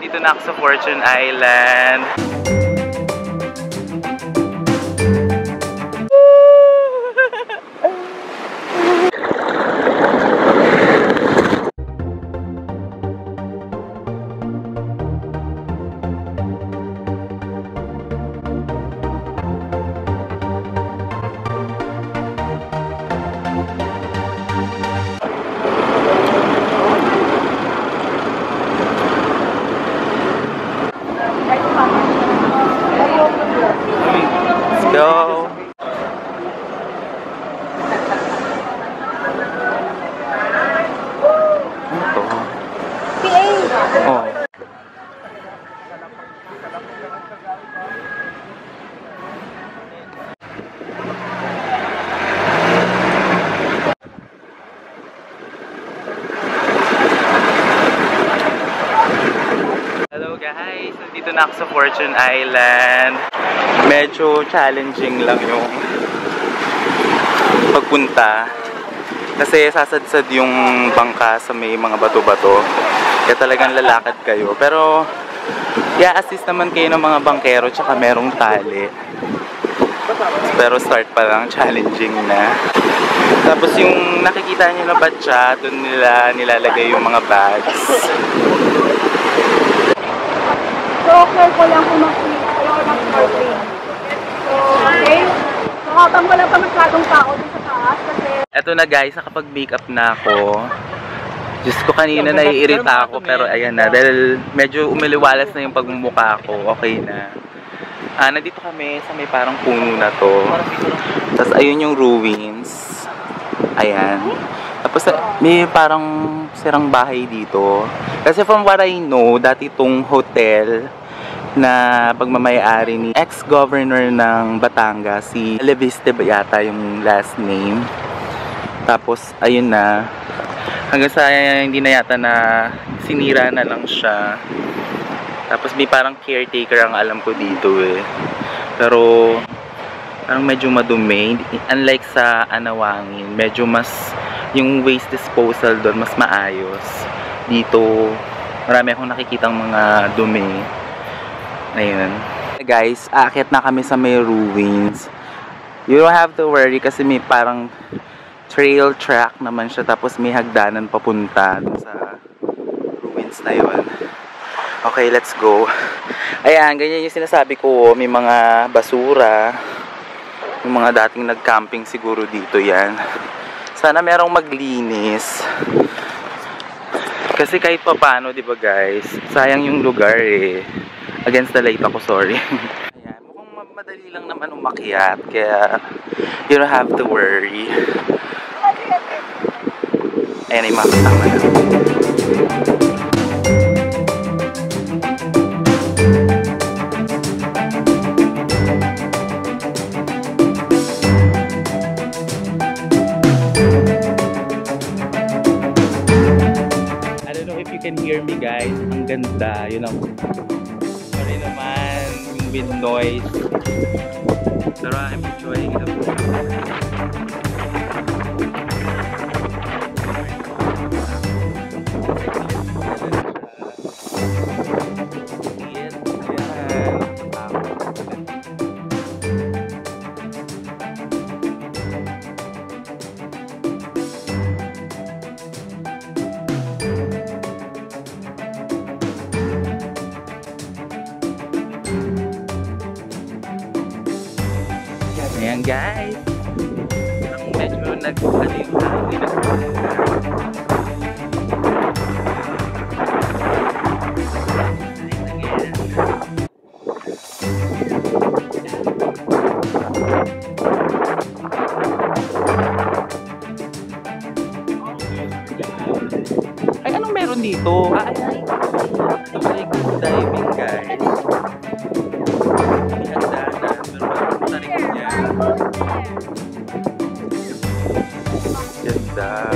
Dito na ako sa Fortune Island. Go! Ito. PA! Oh. Hello guys! Dito na ako sa Fortune Island. Medyo challenging lang yung pagpunta kasi sasadsad yung bangka sa may mga bato-bato, kaya talagang lalakad kayo, pero i-assist naman kayo ng mga bangkero tsaka merong tali, pero start pa lang, challenging na. Tapos yung nakikita nyo na batya, doon nila nilalagay yung mga bags. So, careful lang kung makikita ng snorkeling. So, okay. So, habang wala pa masyadong tao dun sa taas kasi... Eto na guys, nakapag-makeup na ako. Diyos ko, kanina naiirita ako, pero ayan na. Dahil medyo umiliwalas na yung pagmumukha ko, okay na. Nandito kami sa may parang puno na to. Tapos ayun yung ruins. Ayan. Tapos may parang sirang bahay dito. Kasi from what I know, dati itong hotel na pagmamayari ni ex-governor ng Batangas, si Leviste ba yata yung last name. Tapos ayun na, hanggang sa hindi na yata na sinira na lang siya. Tapos may parang caretaker ang alam ko dito eh. Pero parang medyo madumi. Unlike sa Anawangin, medyo mas yung waste disposal doon mas maayos. Dito marami akong nakikitang mga dumi. Ayun. Guys, aakyat na kami sa may ruins. You don't have to worry kasi may parang trail track naman siya, tapos may hagdanan papunta dun sa ruins na yun. Okay, let's go. Ayan, ganyan yung sinasabi ko, may mga basura. Yung mga dating nag-camping siguro dito yan. Sana merong maglinis. Kasi kahit pa paano, di ba guys, sayang yung lugar eh. Against the light ako, sorry. Ayan, mukhang madali lang naman umakyat, kaya you don't have to worry. Ayan ay makasama na. I don't know if you can hear me guys. Ang ganda. Yun ang... Sorry naman yung wind noise. Pero I'm enjoying the view. Ayan guys, parang medyo nag-aling hangin na. Ay, anong meron dito? Ay, good diving guys. May hagdanan, pero parang tarik niya. Ganda.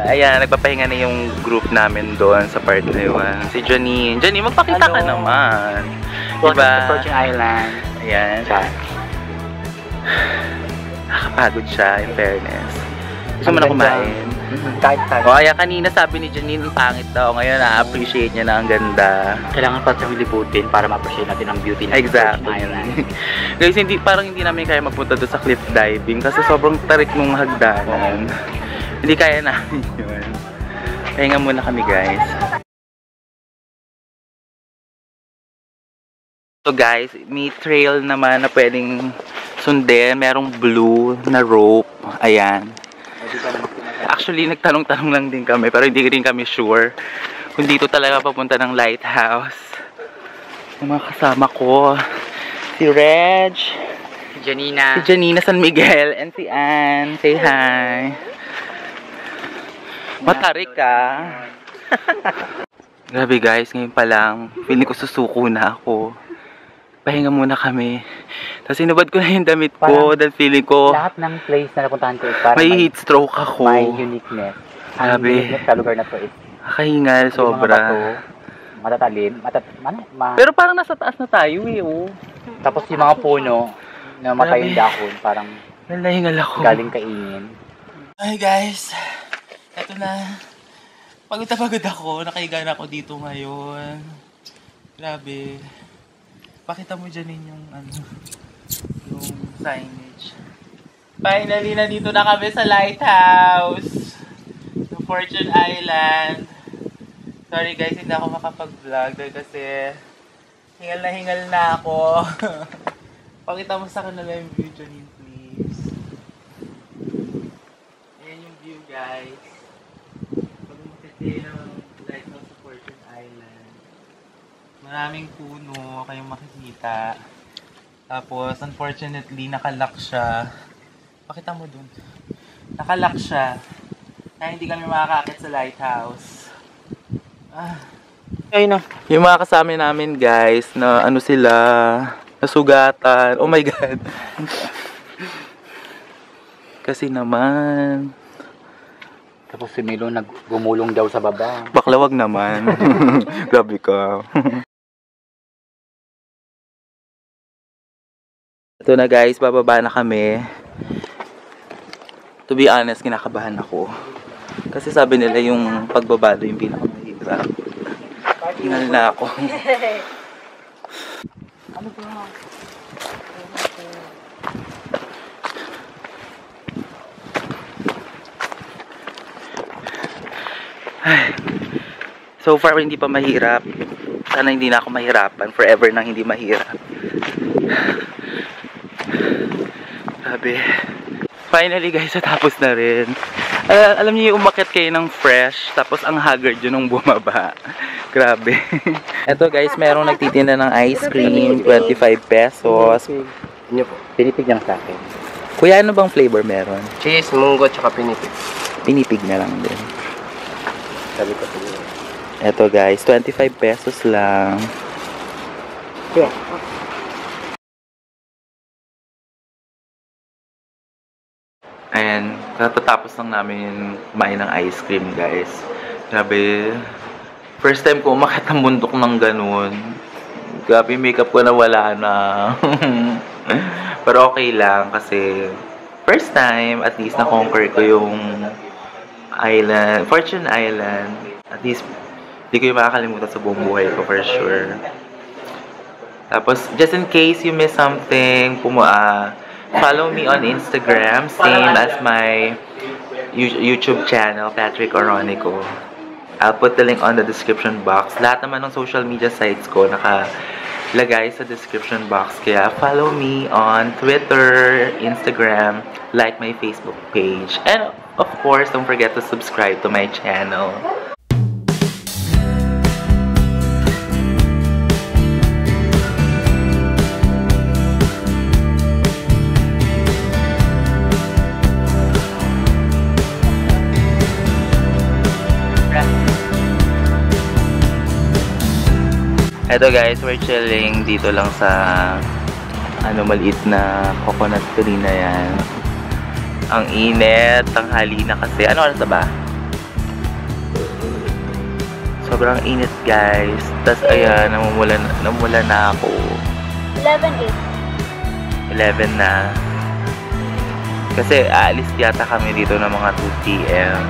ayan, nagpapahinga na yung group namin doon sa part na yun. Si Janine. Janine, magpakita ka naman. Diba? Fortune Island. Ayan. Nakapagod siya, in fairness. Gusto mo na kumain? Kahit O, kaya kanina sabi ni Janine, ang pangit daw. Ngayon, na-appreciate niya na ang ganda. kailangan pa siyang libutin para ma-appreciate natin ang beauty ng Exactly. Fortune Island. Guys, parang hindi namin kaya magpunta doon sa cliff diving kasi sobrang tarik nung hagdanan. Hindi kaya namin yun. Pahinga muna kami, guys. So guys, may trail naman na pwedeng sundin. Merong blue na rope. Ayan. Actually, nagtanong-tanong lang din kami pero hindi rin kami sure kung dito talaga papunta ng lighthouse. Yung mga kasama ko, si Reg, Si Janina. si Janina San Miguel, and si Ann. Say hi. Matarik ka. Grabe guys, ngayon pa lang, feeling ko susuko na ako. Pahinga muna kami. Tapos inubad ko na yung damit ko dahil feeling ko Lahat ng place na napuntahan ko is parang may heat stroke ako. may uniqueness. Ang Grabe. uniqueness sa lugar na to is Nakahingal yung mga sobra. bato, matatalim, Pero parang nasa taas na tayo eh, oh. tapos yung mga puno na matay yung Grabe. dahon, parang Nalahingal ako. galing kainin. Ay guys, eto na. Pagod na pagod ako. Nakahiga na ako dito ngayon. Grabe. Pakita mo dyan yung yung signage. Finally, nandito na kami sa lighthouse. Sa Fortune Island. Sorry guys, hindi ako makapag-vlog dahil kasi hingal na ako. Pakita mo sa kanila yung view dyan, please. Ayan yung view, guys. Pag makikita ng lighthouse sa Fortune Island. Maraming puno kayong makikita. Tapos, unfortunately, nakalock siya. Pakita mo dun. Nakalock siya. Kaya hindi kami makakakit sa lighthouse. Ayun na. Yung mga kasama namin, guys, na ano sila, nasugatan. Oh my God. Kasi naman, Tapos si Milo gumulong daw sa baba. baklawag naman. Grabe ka. Ito na guys, bababa na kami. To be honest, kinakabahan ako. Kasi sabi nila yung pagbaba doon yung pinakamahirap. Hingal na ako. Ano ba? So far, hindi pa mahirap. Sana hindi na ako mahirapan. Forever nang hindi mahirap. Sabi. Finally guys, natapos na rin. Alam niyo yung umakyat kayo ng fresh, tapos ang haggard yun nung bumaba. Grabe. Eto guys, merong nagtitinda ng ice cream, 25 pesos. Inyo po. Pinipig lang sa akin. Kuya, ano bang flavor meron? Cheese, munggo, tsaka pinipig. Pinipig na lang din. Sabi ko siguro. Eto guys, 25 pesos lang. Yeah. Ayan, katatapos lang namin kumain ng ice cream, guys. Grabe. First time ko umakyat ng bundok ng ganun. Grabe, makeup ko na wala na. Pero okay lang kasi first time, at least na-conquer ko yung island, Fortune Island. At least, hindi ko yung makakalimutan sa buong buhay ko for sure. Tapos, just in case you miss something, follow me on Instagram, same as my YouTube channel, Patrick Oronico. I'll put the link on the description box. Lahat naman ng social media sites ko nakalagay sa description box. Kaya follow me on Twitter, Instagram, like my Facebook page. And of course, don't forget to subscribe to my channel. Eto guys, we're chilling dito lang sa maliit na coconut tree na yan. Ang init, tanghali na kasi. Ano oras na ba? sobrang init guys. Tapos ayan, namumula na ako. 11:08. 11 na. Kasi aalis yata kami dito ng mga 2 PM.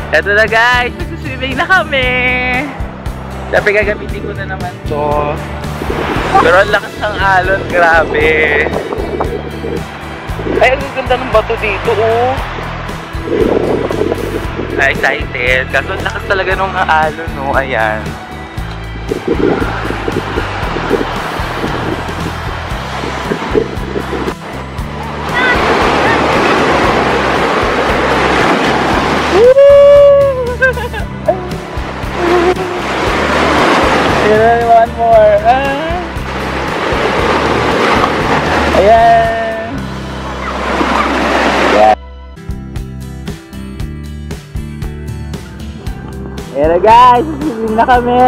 Eto na guys, nagsuswimming na kami. Dapat gagamitin ko na naman to. Pero ang lakas ng alon, grabe. Ay, ang ganda ng bato dito, oh. Excited. Kaso ang lakas talaga ng alon, oh. Ayan. One more. Ayan. Ayan na guys, swimming na kami.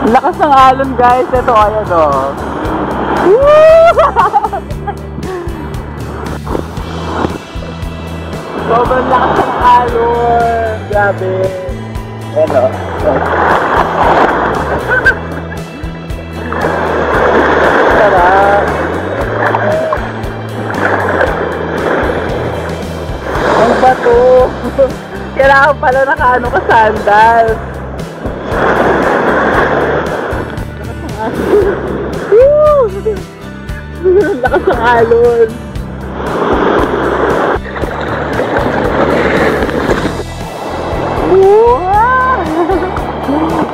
Lakas ng alon guys. Ito, ayan o. Sobrang lakas ng alon. Grabe. Ayan o. Sarap. Ang bato. Kailangan pala nakaano ka sandal. Lakas ng alon.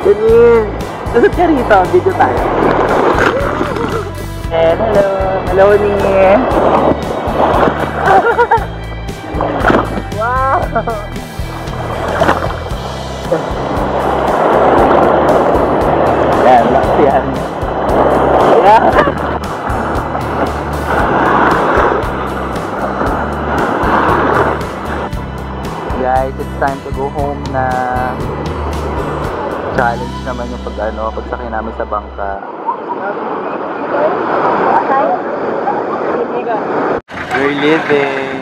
Ganyan. Tusot ka rito. Video tayo. And hello. Hello, ni. Wow. Yan. Lakas yan. Ayan. Guys, it's time to go home na. Challenge naman yung pagsakay namin sa bangka. We're living.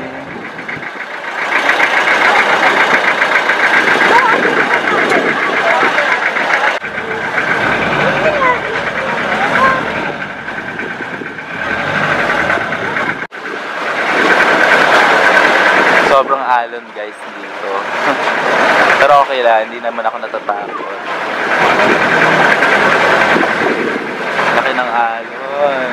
Sobrang alon guys dito. Pero okay lang, hindi naman ako natatakot. Laki ng alon.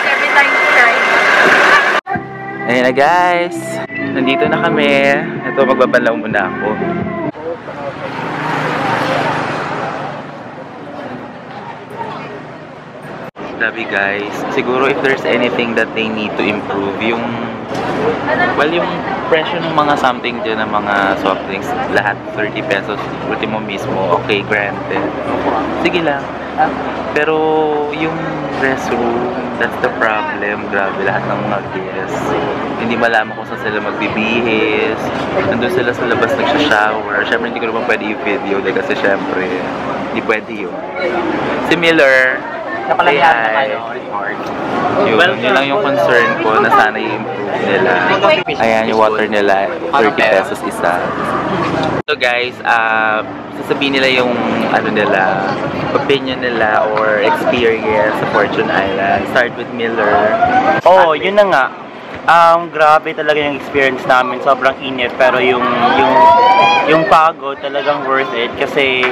Every time you try. Ayun na guys. Nandito na kami. Ito, magbabalaw muna ako. Grabe guys. Siguro if there's anything that they need to improve, yung presyo ng mga something dyan, ng mga soft drinks, lahat 30 pesos, ultimo mismo, okay, granted. Sige lang. Pero yung restroom, that's the problem. Grabe, lahat ng mga guests. Hindi malaman kung saan sila magbibihis. Nandun sila sa labas nagsha-shower. Siyempre hindi ko naman pwede i-video kasi siyempre, hindi pwede yun. Similar. Yun lang yung concern ko na sana i-improve nila. Ayan, yung water nila, 30 pesos isa. So guys, sasabihin nila yung opinion nila or experience sa Fortune Island. Start with Miller. Oh, yun na nga. Grabe talaga yung experience namin. Sobrang init pero yung pagod talagang worth it kasi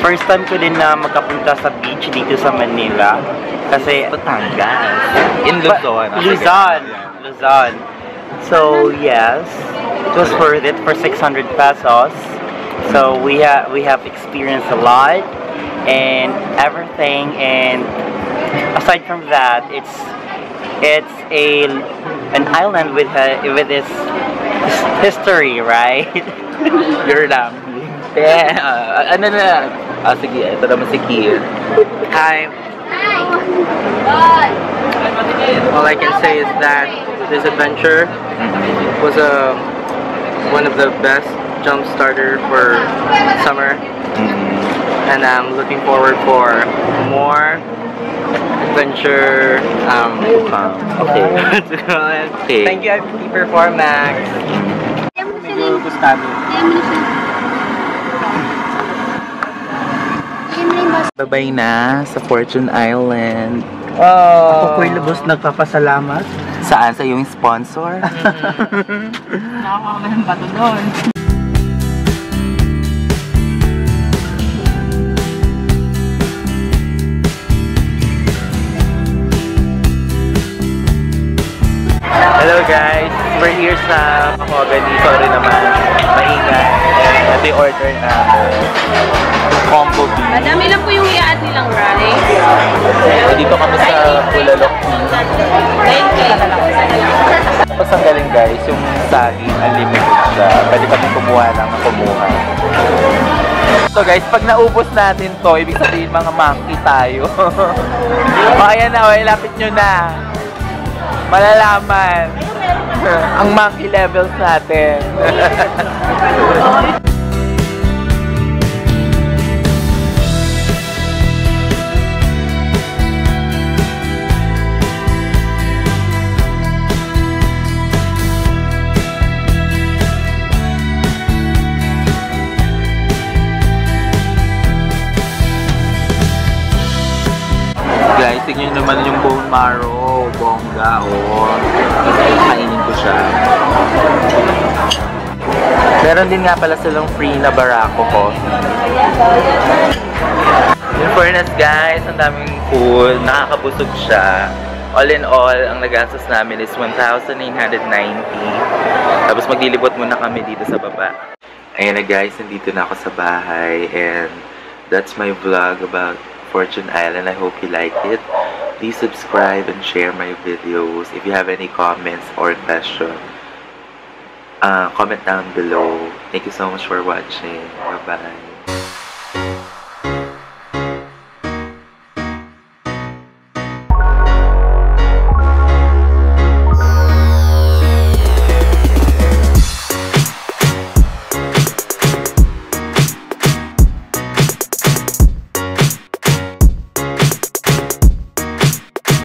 first time ko din na magkapunta sa beach dito sa Manila kasi Batangas. In Luzon. Luzon. So yes, it was worth it for 600 pesos. So we have experienced a lot and everything, and aside from that, it's an island with its history, right? You're rambling. Te, ano na? Sige, ito naman si Kier. Hi. All I can say is that this adventure was one of the best jump starter for summer, and I'm looking forward for more adventure. Okay. Okay. Thank you, Keeper for Max. Medyo gustado. Babay na sa Fortune Island. Ako ko'y lubos nagpapasalamat. Saan? Sa iyong sponsor? nakakakaman ng bato doon. Hello guys, we're here sa Mahogany. Sorry naman, maingay. And ito yung order namin. Combo beef. Madami lang po yung i-add nilang rice. Dito kami sa Bulalok. 9K. Tapos ang galing guys, yung saging unlimited siya. Pwede kami kumuha lang na kumuha. So guys, pag naubos natin to, ibig sabihin mga monkey tayo. O ayan na, lapit nyo na. Malalaman ang monkey levels natin. Guys, tignan nyo naman yung bone marrow, bongga, kainin ko siya. Meron din nga pala silang free na barako ko. In fairness guys, ang daming food, nakakabusog siya. All in all, ang nagastos namin is 1,990. Tapos maglilibot muna kami dito sa baba. Ayan na guys, nandito na ako sa bahay and that's my vlog about Fortune Island. I hope you like it. Please subscribe and share my videos. If you have any comments or questions, comment down below. Thank you so much for watching. Bye-bye.